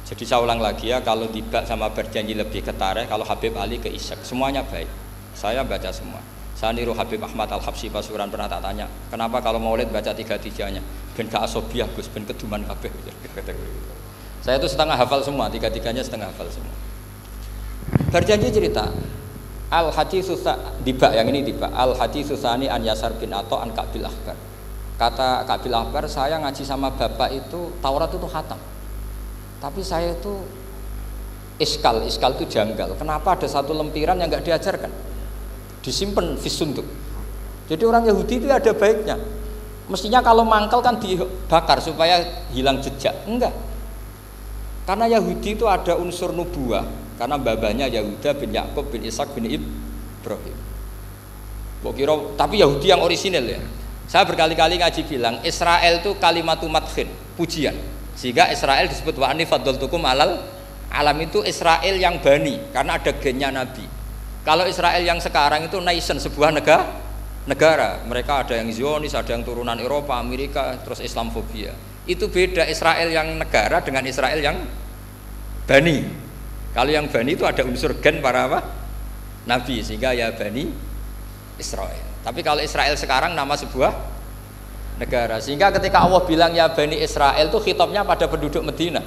Jadi saya ulang lagi ya, kalau Diba sama berjanji lebih ke tarikh, kalau Habib Ali ke Isyak, semuanya baik. Saya baca semua. Saya niru Habib Ahmad Al-Habsyi Pasuruan pernah tak tanya, kenapa kalau maulid baca 3-3-nya? Ben ka asobiah Gus, ben keduman kabeh. Saya itu setengah hafal semua, 3-3-nya setengah hafal semua. Berjanji cerita Al-Haditsus Diba, yang ini Diba. Al-Haditsus tsani an Yasar bin Atha an Ka'bil Akhbar. Kata Ka'bil Akhbar, saya ngaji sama bapak itu Taurat itu khatam. Tapi saya itu iskal itu janggal. Kenapa ada satu lempiran yang enggak diajarkan? Disimpan fisunduk. Jadi orang Yahudi itu ada baiknya. Mestinya kalau mangkal kan dibakar supaya hilang jejak. Enggak. Karena Yahudi itu ada unsur nubuah. Karena babanya Yahuda bin Yakub bin Ishak bin Ibrahim. Tapi Yahudi yang orisinil ya. Saya berkali-kali ngaji bilang Israel itu kalimatu madhin, pujian. Sehingga Israel disebut wa ani faddaltukum alal alam, itu Israel yang bani karena ada gennya Nabi. Kalau Israel yang sekarang itu nation, sebuah negara. Mereka ada yang Zionis, ada yang turunan Eropa, Amerika, terus Islamofobia. Itu beda Israel yang negara dengan Israel yang bani. Kalau yang Bani itu ada unsur gen para apa? Nabi, sehingga ya Bani Israel. Tapi kalau Israel sekarang nama sebuah negara, sehingga ketika Allah bilang ya Bani Israel itu khitabnya pada penduduk Medina.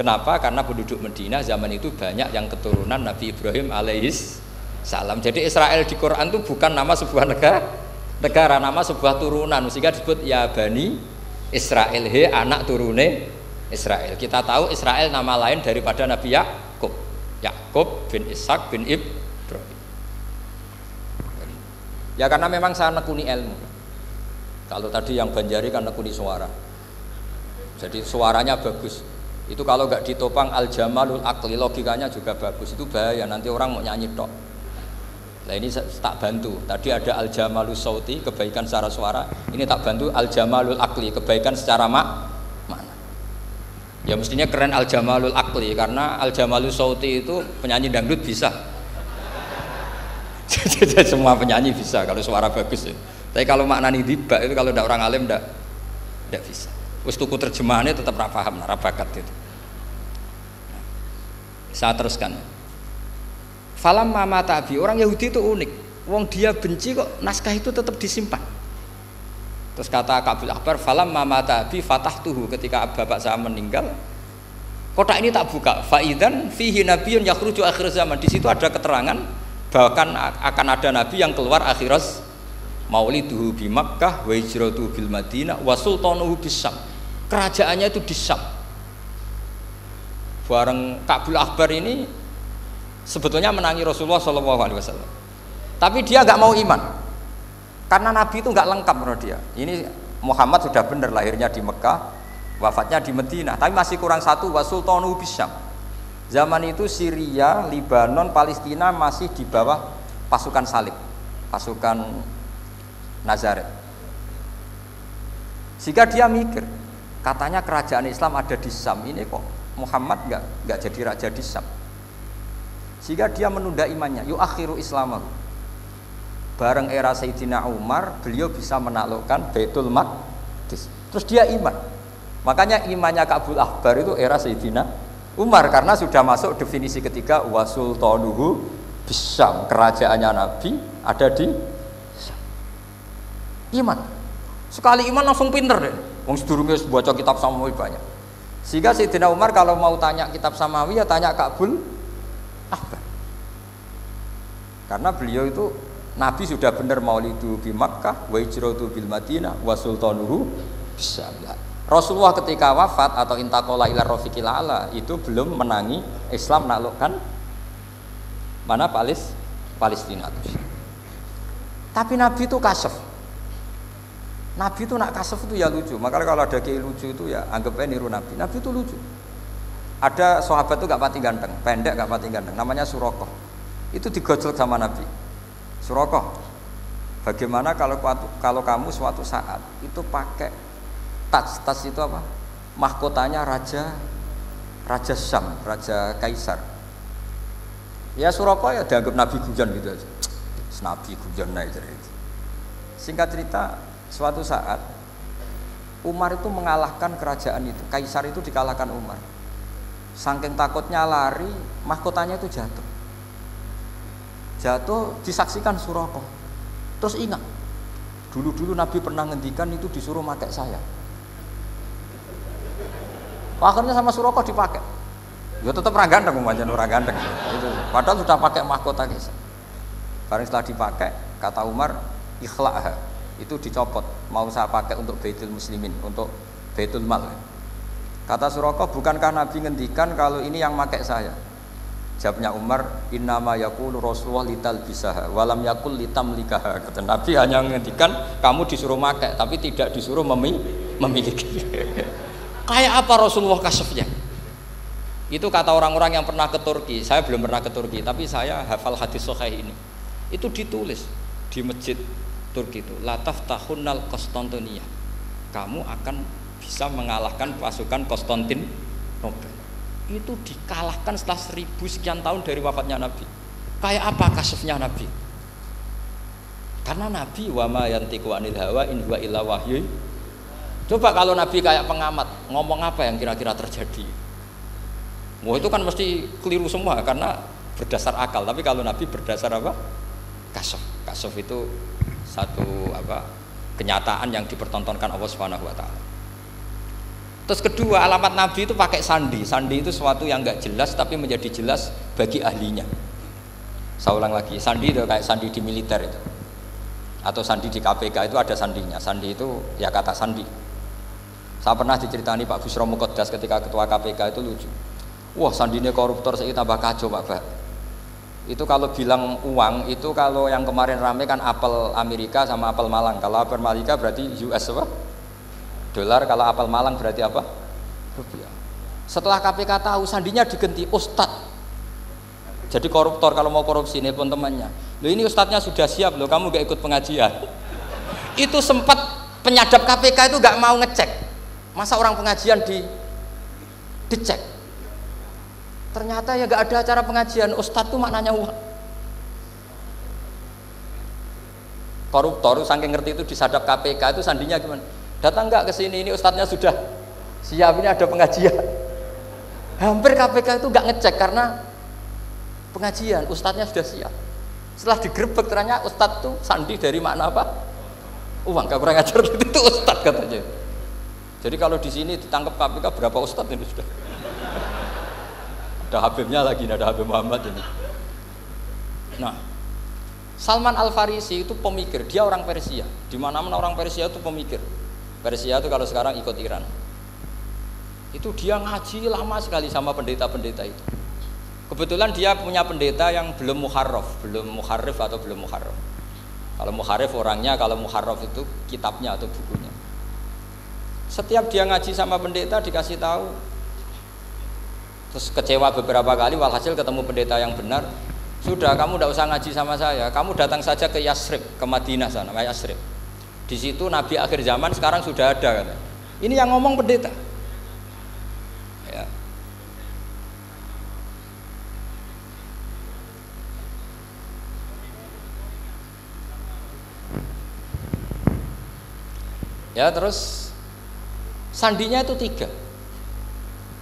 Kenapa? Karena penduduk Medina zaman itu banyak yang keturunan Nabi Ibrahim alaihis salam. Jadi Israel di Quran itu bukan nama sebuah negara, nama sebuah turunan, sehingga disebut ya Bani Israel, he anak turune Israel. Kita tahu Israel nama lain daripada Nabi Yakub bin Ishak bin Ibrahim. Ya karena memang saya nekuni ilmu. Kalau tadi yang Banjari kan nekuni suara. Jadi suaranya bagus. Itu kalau nggak ditopang al-jamalul akli, logikanya juga bagus. Itu bahaya, nanti orang mau nyanyi tok. Nah ini tak bantu. Tadi ada al-jamalul sauti, kebaikan secara suara. Ini tak bantu al-jamalul akli, kebaikan secara makna. Ya mestinya keren al-jamalul akli, karena al-jamalul sauti itu penyanyi dangdut bisa. Semua penyanyi bisa kalau suara bagus. Tapi kalau maknani tiba itu kalau tidak orang alim tidak bisa. Wis tuku terjemahannya tetap ra paham, ra bakat itu. Saya teruskan. Falam mama tabi, orang Yahudi itu unik. Wong dia benci kok naskah itu tetap disimpan. Terus kata Kabul Akbar, falam mama tabi fatahtuhu, ketika bapak saya meninggal, kotak ini tak buka. Faidan fihi nabiyyun yakhruju akhir zaman. Di situ ada keterangan bahkan akan ada nabi yang keluar akhirat, mauliduhu bi Makkah wa hijratuhu bil Madinah wa sultanuhu bis Syam. Kerajaannya itu di Syam. Bareng Kabul Akbar ini sebetulnya menangi Rasulullah SAW, tapi dia nggak mau iman karena Nabi itu nggak lengkap menurut dia. Ini Muhammad sudah benar lahirnya di Mekah, wafatnya di Madinah, tapi masih kurang satu, wa sultanuhu bis Syam. Zaman itu Syria, Libanon, Palestina masih di bawah pasukan salib, pasukan Nazaret. Sehingga dia mikir, katanya kerajaan Islam ada di Syam, ini kok Muhammad nggak jadi raja di Syam. Sehingga dia menunda imannya, yuakhiru islamahu. Bareng era Sayyidina Umar, beliau bisa menaklukkan Baitul Maqdis. Terus dia iman. Makanya imannya Kabul Akbar itu era Sayyidina Umar, karena sudah masuk definisi ketiga, wa sultanuhu bisyam, kerajaannya Nabi ada di Syam. Iman. Sekali iman langsung pinter deh. Wong sedurunge baca kitab Samawi banyak. Sehingga Sayyidina Umar kalau mau tanya kitab Samawi ya tanya Kabul Akbar. Karena beliau itu Nabi sudah benar maulidu bi Makkah wa hijratu bil Madinah wa sultanuhu bisyam. Rasulullah ketika wafat atau intaqala ila rafiqil ala itu belum menangi Islam menaklukkan mana Palestina. Tapi Nabi itu kasef. Nabi itu nak kasef itu ya lucu. Makanya kalau ada kiai lucu itu ya anggap aja niru Nabi. Nabi itu lucu. Ada sahabat itu gak pati ganteng, pendek gak pati ganteng, namanya Surakoh. Itu digojlok sama Nabi. Surakoh, bagaimana kalau kamu suatu saat itu pakai tas itu apa? Mahkotanya raja Syam, raja Kaisar. Ya Surakoh ya dianggap Nabi guyon gitu aja. Nabi guyon aja. Singkat cerita, suatu saat Umar itu mengalahkan kerajaan itu, Kaisar itu dikalahkan Umar. Saking takutnya lari, mahkotanya itu jatuh disaksikan Surakoh. Terus ingat, dulu Nabi pernah ngendikan itu disuruh pakai saya. Akhirnya sama Surakoh dipakai. Ya tetap orang ganteng, orang ganteng. Itu. Padahal sudah pakai mahkota Kaisar. Barang setelah dipakai, kata Umar, ikhla'ha, itu dicopot, mau saya pakai untuk Baitul Muslimin, untuk Baitul Mal. Kata Surakoh, bukankah Nabi ngendikan kalau ini yang pakai saya? Jawabnya Umar, innama yaqulu Rasulullah litalbisaha walam yaqul litamlikaha. Kata Nabi hanya ngendikan kamu disuruh pakai tapi tidak disuruh memiliki. Kayak apa Rasulullah kasefnya? Itu kata orang-orang yang pernah ke Turki. Saya belum pernah ke Turki, tapi saya hafal hadis sahih ini. Itu ditulis di masjid Turki itu, la taftahunnal Konstantinia, kamu akan bisa mengalahkan pasukan Konstantinopel. Itu dikalahkan setelah 1000 sekian tahun dari wafatnya Nabi. Kayak apa kasefnya Nabi? Karena Nabi wa ma yantiqu anil hawa in huwa illa wahyu. Coba kalau Nabi kayak pengamat, ngomong apa yang kira-kira terjadi? Wah itu kan mesti keliru semua karena berdasar akal. Tapi kalau Nabi berdasar apa? Kasef. Kasef itu satu kenyataan yang dipertontonkan Allah Subhanahu wa taala. Terus kedua, alamat Nabi itu pakai sandi. Sandi itu sesuatu yang enggak jelas tapi menjadi jelas bagi ahlinya. Saya ulang lagi, sandi itu kayak sandi di militer itu. Atau sandi di KPK itu ada sandinya. Sandi itu ya kata sandi. Saya pernah diceritani Pak Busro Muqaddas ketika ketua KPK itu lucu. Wah, sandinya koruptor saya tambah kacau Pak. Itu kalau bilang uang itu kalau yang kemarin rame kan apel Amerika sama apel Malang. Kalau apel Amerika berarti US apa? Dolar. Kalau apel Malang berarti apa? Rupiah. Setelah KPK tahu sandinya diganti Ustadz. Jadi koruptor kalau mau korupsi ini pun temannya. Loh ini Ustadznya sudah siap loh, kamu gak ikut pengajian. Itu sempat penyadap KPK itu gak mau ngecek. Masa orang pengajian dicek? Ternyata ya gak ada acara pengajian, Ustadz itu maknanya uang. koruptor saking ngerti itu disadap KPK itu sandinya gimana? Datang nggak ke sini, ini ustadznya sudah siap, ini ada pengajian. Hampir KPK itu nggak ngecek karena pengajian, ustadznya sudah siap. Setelah digerebek ternyata ustadz tuh sandi dari makna apa? Uang, gak kurang ajar itu ustadz katanya. Jadi kalau di sini ditangkap KPK berapa ustadz ini sudah? Ada Habibnya lagi, ada Habib Muhammad ini. Nah, Salman Al Farisi itu pemikir, dia orang Persia. Di mana-mana orang Persia itu pemikir. Persia itu kalau sekarang ikut Iran. Itu dia ngaji lama sekali sama pendeta-pendeta itu. Kebetulan dia punya pendeta yang belum muharraf, belum muharrif atau belum muharraf. Kalau muharrif orangnya, kalau muharraf itu kitabnya atau bukunya. Setiap dia ngaji sama pendeta dikasih tahu, terus kecewa beberapa kali, walhasil ketemu pendeta yang benar. Sudah, kamu tidak usah ngaji sama saya, kamu datang saja ke Yasrib, ke Madinah sana, namanya Yasrib. Di situ Nabi akhir zaman sekarang sudah ada, kata. Ini yang ngomong pendeta. Ya. Ya, terus sandinya itu 3.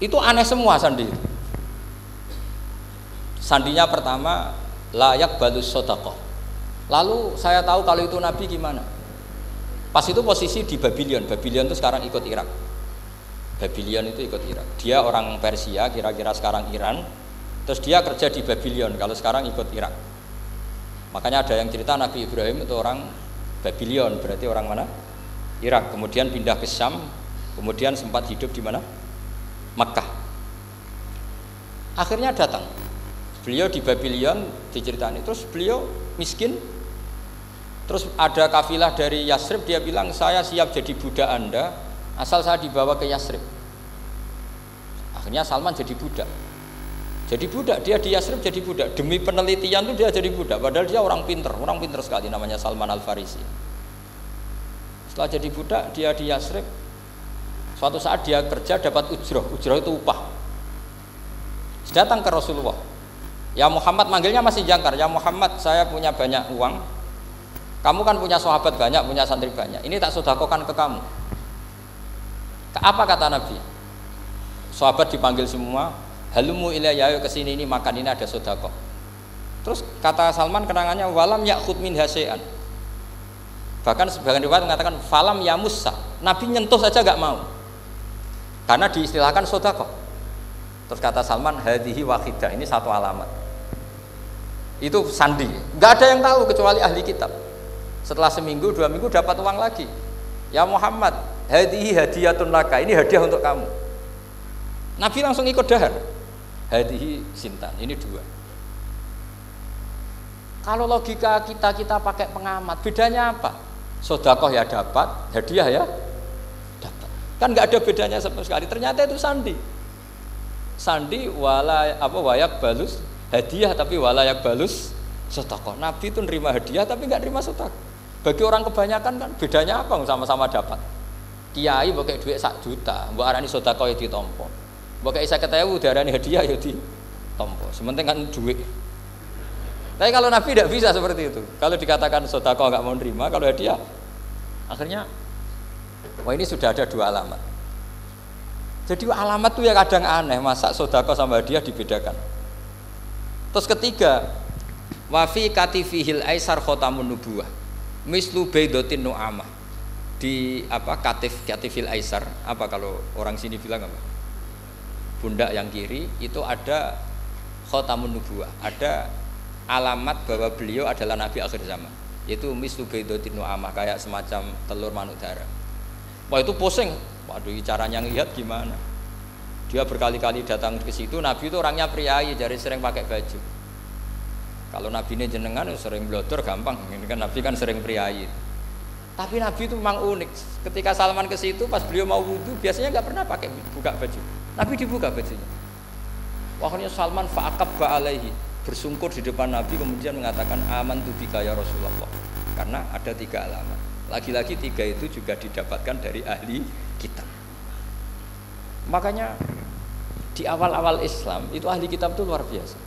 Itu aneh semua sandi itu. Sandinya pertama, layak balus sodaqoh. Lalu saya tahu kalau itu Nabi gimana. Pas itu posisi di Babylon. Babylon itu sekarang ikut Irak. Babylon itu ikut Irak. Dia orang Persia, kira-kira sekarang Iran. Terus dia kerja di Babylon, kalau sekarang ikut Irak. Makanya ada yang cerita Nabi Ibrahim itu orang Babylon, berarti orang mana? Irak. Kemudian pindah ke Syam, kemudian sempat hidup di mana? Makkah. Akhirnya datang. Beliau di Babylon diceritain, terus beliau miskin. Terus ada kafilah dari Yasrib, dia bilang saya siap jadi budak Anda asal saya dibawa ke Yasrib. Akhirnya Salman jadi budak. Jadi budak, dia di Yasrib jadi budak. Demi penelitian itu dia jadi budak, padahal dia orang pinter sekali, namanya Salman Al Farisi. Setelah jadi budak, dia di Yasrib. Suatu saat dia kerja dapat ujroh itu upah. Datang ke Rasulullah. Ya Muhammad, manggilnya masih jangkar. Ya Muhammad, saya punya banyak uang. Kamu kan punya sahabat banyak, punya santri banyak. Ini tak sedekahkan ke kamu. Apa kata Nabi? Sahabat dipanggil semua. Halumu ilayya, ayo kesini, ini makan, ini ada sedekah. Terus kata Salman kenangannya, walam ya'khud min hasyai'an. Bahkan sebagian riwayat mengatakan falam yamussa. Nabi nyentuh saja gak mau. Karena diistilahkan sedekah. Terus kata Salman, hadhihi wahidah, ini satu alamat. Itu sandi, nggak ada yang tahu kecuali ahli kitab. Setelah seminggu, 2 minggu dapat uang lagi. Ya Muhammad, hadhihi hadiyatun laka, ini hadiah untuk kamu. Nabi langsung ikut dahar. Hadhihi sintan, ini 2. Kalau logika kita pakai pengamat, bedanya apa? Sedekah ya dapat, hadiah ya dapat. Kan nggak ada bedanya sama sekali. Ternyata itu sandi. Sandi wayak balus hadiah, tapi walayak balus sedekah. Nabi itu nerima hadiah tapi nggak nerima sedekah. Bagi orang kebanyakan kan bedanya apa? Sama-sama dapat. Kiai pakai duit 1 juta, mbok arani sedekah ya ditampa. Mbok kei 50.000 diarani hadiah ya ditampa. Sementing kan duit. Tapi kalau Nabi tidak bisa seperti itu. Kalau dikatakan sedekah nggak mau nerima, kalau hadiah akhirnya wah ini sudah ada 2 alamat. Jadi alamat tuh ya kadang aneh, masa sedekah sama hadiah dibedakan. Terus ketiga, wafi katifihil aisar khotamun nubuwah mislu baidotin nu'amah. Di apa katifil aisar, apa kalau orang sini bilang apa? Pundak yang kiri itu ada khotamun nubuwah, ada alamat bahwa beliau adalah nabi akhir zaman, yaitu mislu baidotin nu'amah, kayak semacam telur manuk darah. Wah itu pusing, waduh caranya ngelihat gimana? Dia berkali-kali datang ke situ. Nabi itu orangnya priayi, jadi sering pakai baju. Kalau Nabi ini jenengan sering blodor gampang, ini kan Nabi kan sering priayi. Tapi Nabi itu memang unik. Ketika Salman ke situ, pas beliau mau wudu, biasanya nggak pernah pakai buka baju. Nabi dibuka bajunya. Akhirnya Salman fa'aqabba alaihi, bersungkur di depan Nabi, kemudian mengatakan amantu bika ya Rasulullah. Karena ada 3 alamat. Lagi-lagi 3 itu juga didapatkan dari ahli kitab. Makanya di awal-awal Islam itu ahli kitab itu luar biasa.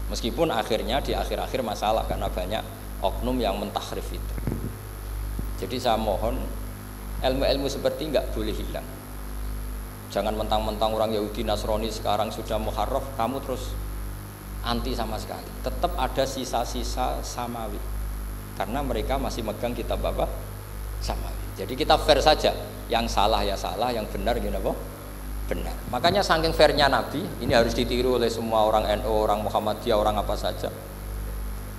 Meskipun akhirnya di akhir-akhir masalah karena banyak oknum yang mentahrif itu. Jadi saya mohon ilmu-ilmu seperti nggak boleh hilang. Jangan mentang-mentang orang Yahudi Nasrani sekarang sudah muharraf kamu terus anti sama sekali. Tetap ada sisa-sisa samawi karena mereka masih megang kitab apa? Samawi. Jadi kita fair saja, yang salah ya salah, yang benar gini apa? Benar. Makanya saking fairnya Nabi, ini harus ditiru oleh semua orang NU, orang Muhammadiyah, orang apa saja.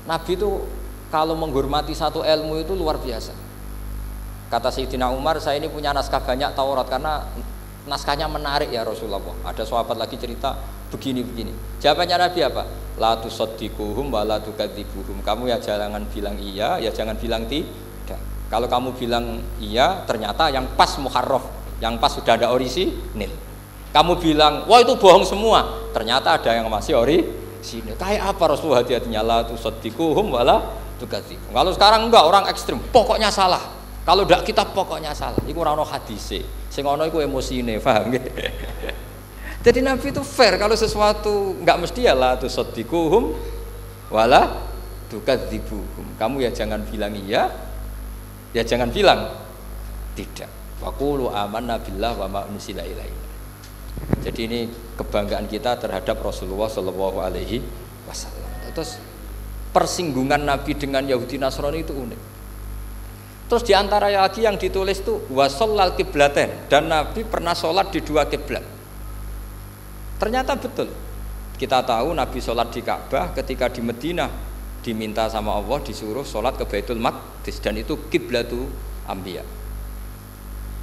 Nabi itu kalau menghormati satu ilmu itu luar biasa. Kata Sayyidina Umar, saya ini punya naskah banyak Taurat karena naskahnya menarik ya Rasulullah. Ada sahabat lagi cerita begini-begini. Jawabannya Nabi apa? La tusaddiquhum wa la tukadzibuhum. Kamu ya jangan bilang iya, ya jangan bilang tidak. Kalau kamu bilang iya, ternyata yang pas muharraf, yang pas sudah ada orisinil. Kamu bilang, wah itu bohong semua, ternyata ada yang masih orisinil. Kayak apa Rasulullah hati-hatinya? La tusaddiquhum wa la tukadzibuhum. Kalau sekarang enggak, orang ekstrem, pokoknya salah. Kalau ndak kita pokoknya salah. Iku ora ono hadise. Sing ono iku emosine, paham nggih? Jadi Nabi itu fair, kalau sesuatu enggak mesti ya la tusaddiquhum wala tukadzibuhum. Kamu ya jangan bilang iya, ya jangan bilang tidak. Wa qulu amanna billah wa ma unzila ilaina. Jadi ini kebanggaan kita terhadap Rasulullah sallallahu alaihi wasallam. Terus persinggungan Nabi dengan Yahudi Nasrani itu unik. Terus diantara lagi yang ditulis itu wasallal kiblaten, dan Nabi pernah sholat di dua kiblat. Ternyata betul. Kita tahu Nabi sholat di Ka'bah, ketika di Madinah diminta sama Allah disuruh sholat ke Baitul Maqdis, dan itu kiblatu Anbiya.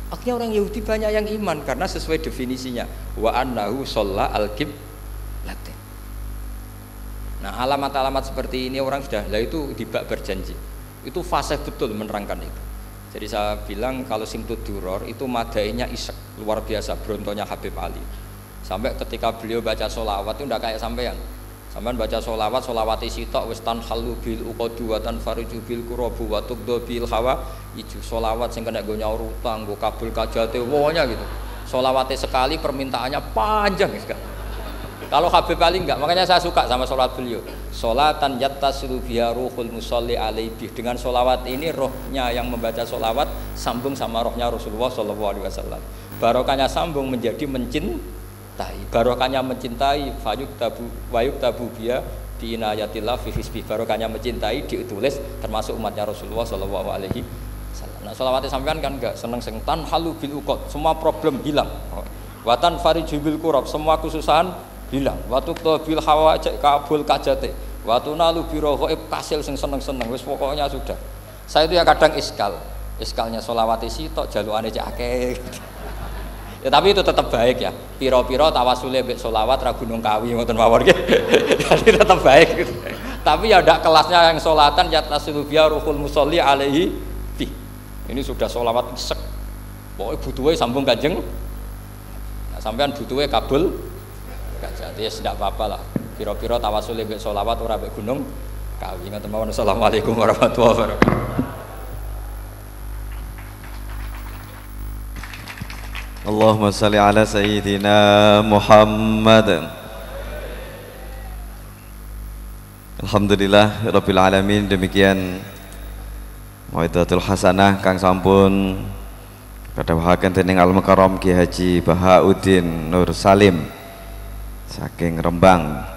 Akhirnya orang Yahudi banyak yang iman karena sesuai definisinya wa annahu sholla al kiblaten. Nah alamat-alamat seperti ini orang sudah, lah itu di bab berjanji. Itu fasih betul menerangkan itu. Jadi saya bilang kalau Simtud Duror itu madainya isek luar biasa, brontonya Habib Ali. Sampai ketika beliau baca sholawat itu tidak kayak sampean. Sampean baca sholawat, sholawati sitok wis tanhalu bil uqadu wa tanfariju bil qurabu wa tuqdu bil hawa ijo sholawat sing kena go nyaur utang, go kabul kajate wonya gitu. Sholawatnya sekali permintaannya panjang sekali. Kalau Habib Ali enggak, makanya saya suka sama sholat beliau. Sholatan yattasilu biha ruhul musolli alaihi. Dengan sholawat ini rohnya yang membaca sholawat sambung sama rohnya Rasulullah SAW. Barokahnya sambung menjadi mencintai. Barokahnya mencintai wayuk tabu biha di inayatillah fi hisbi. Barokahnya mencintai ditulis termasuk umatnya Rasulullah SAW. Nah sholawatnya sampean kan enggak seneng tan halu bil uqad, semua problem hilang. Watan fariju bil kurab, semua kesusahan hilang. Waktu bil hawa cek kabul kajate. Waktu nalu biro ghaib kasil sing seneng-seneng. Wis pokoknya sudah. Saya itu ya kadang iskalnya sholawati sitok jalukane cek akeh. Ya tapi itu tetap baik ya. Piro-piro tawasule mbek sholawat ra Gunung Kawi ngoten mawon nggih. Jadi tetap baik gitu. Tapi ya ndak kelasnya yang sholatan yatasilu biya ruhul musolli alaihi fi. Ini sudah sholawat isek. Pokoke butuhe sambung Kanjeng. Nah, sampean butuhe kabul. Jadi ya tidak apa-apa lah. Piro-piro tawasul mbek sholawat ora mbek Gunung Kawi. Ngoten mawon. Assalamualaikum warahmatullahi wabarakatuh. Allahumma shalli ala sayyidina Muhammad. Alhamdulillah rabbil alamin. Demikian Mau'izatul Hasanah kang sampun kadhawuhaken dening Al-Mukarram Ki Haji Bahauddin Nur Salim saking Rembang.